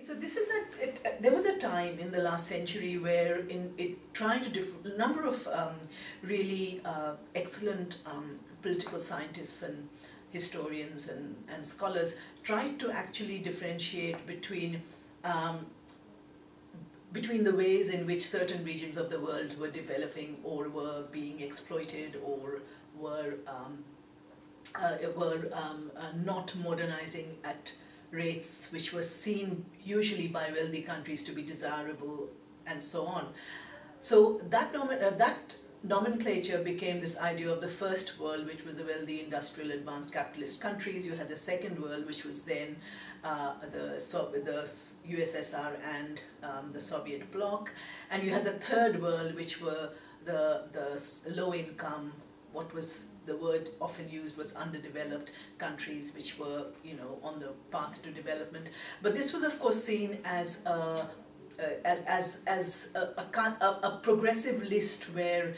So this is there was a time in the last century where trying to a number of really excellent political scientists and historians and scholars tried to actually differentiate between the ways in which certain regions of the world were developing or were being exploited or were not modernizing at rates which were seen usually by wealthy countries to be desirable, and so on. So that nomenclature became this idea of the first world, which was the wealthy, industrial, advanced capitalist countries. You had the second world, which was then the USSR and the Soviet bloc, and you had the third world, which were the low-income, what was the word often used was underdeveloped countries, which were, you know, on the path to development. But this was, of course, seen as a progressive list where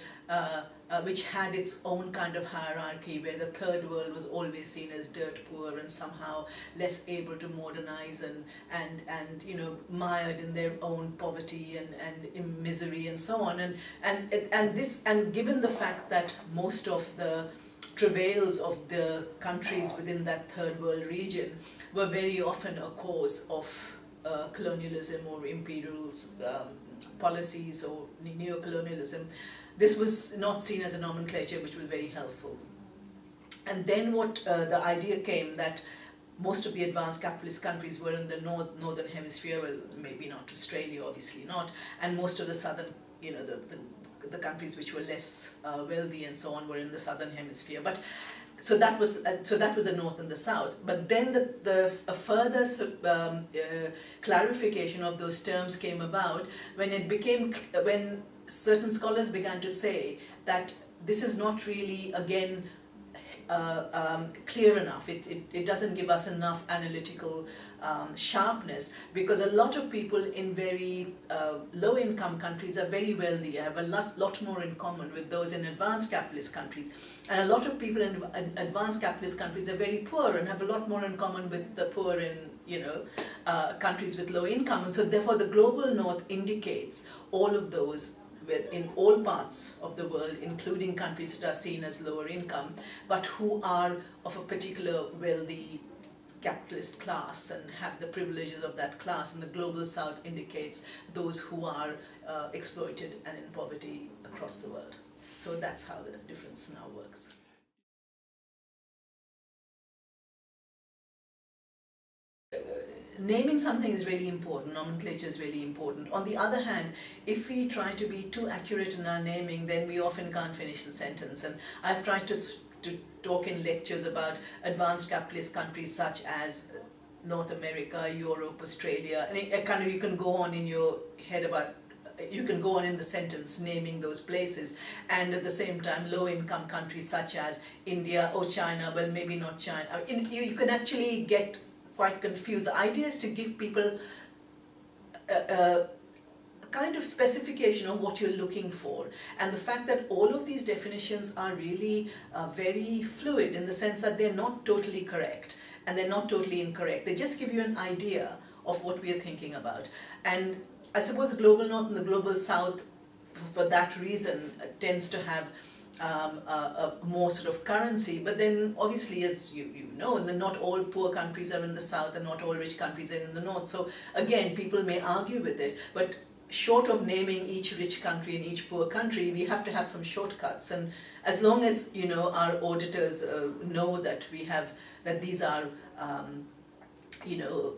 which had its own kind of hierarchy, where the third world was always seen as dirt poor and somehow less able to modernize and you know, mired in their own poverty and in misery and so on. And given the fact that most of the travails of the countries within that third world region were very often a cause of colonialism or imperial policies or neocolonialism, this was not seen as a nomenclature which was very helpful. And then what the idea came that most of the advanced capitalist countries were in the northern hemisphere, well, maybe not Australia, obviously not, and most of the southern, you know, the countries which were less wealthy and so on were in the southern hemisphere. But so that was the north and the south. But then a further clarification of those terms came about when certain scholars began to say that this is not really, again, clear enough. It doesn't give us enough analytical sharpness, because a lot of people in very low-income countries are very wealthy, have a lot more in common with those in advanced capitalist countries, and a lot of people in advanced capitalist countries are very poor and have a lot more in common with the poor in, you know, countries with low income. And so therefore the global north indicates all of those in all parts of the world, including countries that are seen as lower income, but who are of a particular wealthy capitalist class and have the privileges of that class, and the global south indicates those who are exploited and in poverty across the world. So that's how the difference now works. Naming something is really important, nomenclature is really important. On the other hand, if we try to be too accurate in our naming, then we often can't finish the sentence. And I've tried to talk in lectures about advanced capitalist countries such as North America, Europe, Australia, and kind of you can go on in your head about, you can go on in the sentence naming those places, and at the same time low-income countries such as India or China, well, maybe not China. You can actually get quite confused. The idea is to give people a kind of specification of what you're looking for, and the fact that all of these definitions are really very fluid in the sense that they're not totally correct and they're not totally incorrect. They just give you an idea of what we are thinking about. And I suppose the global north and the global south, for that reason, tends to have a more sort of currency, but then obviously, as you know, and then not all poor countries are in the south and not all rich countries are in the north. So again, people may argue with it, but short of naming each rich country and each poor country, we have to have some shortcuts. And as long as, you know, our auditors know that that these are you know,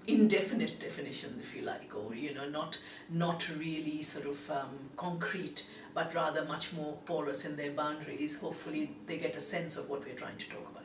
indefinite definitions, if you like, or, you know, not really sort of concrete, but rather much more porous in their boundaries, hopefully they get a sense of what we're trying to talk about.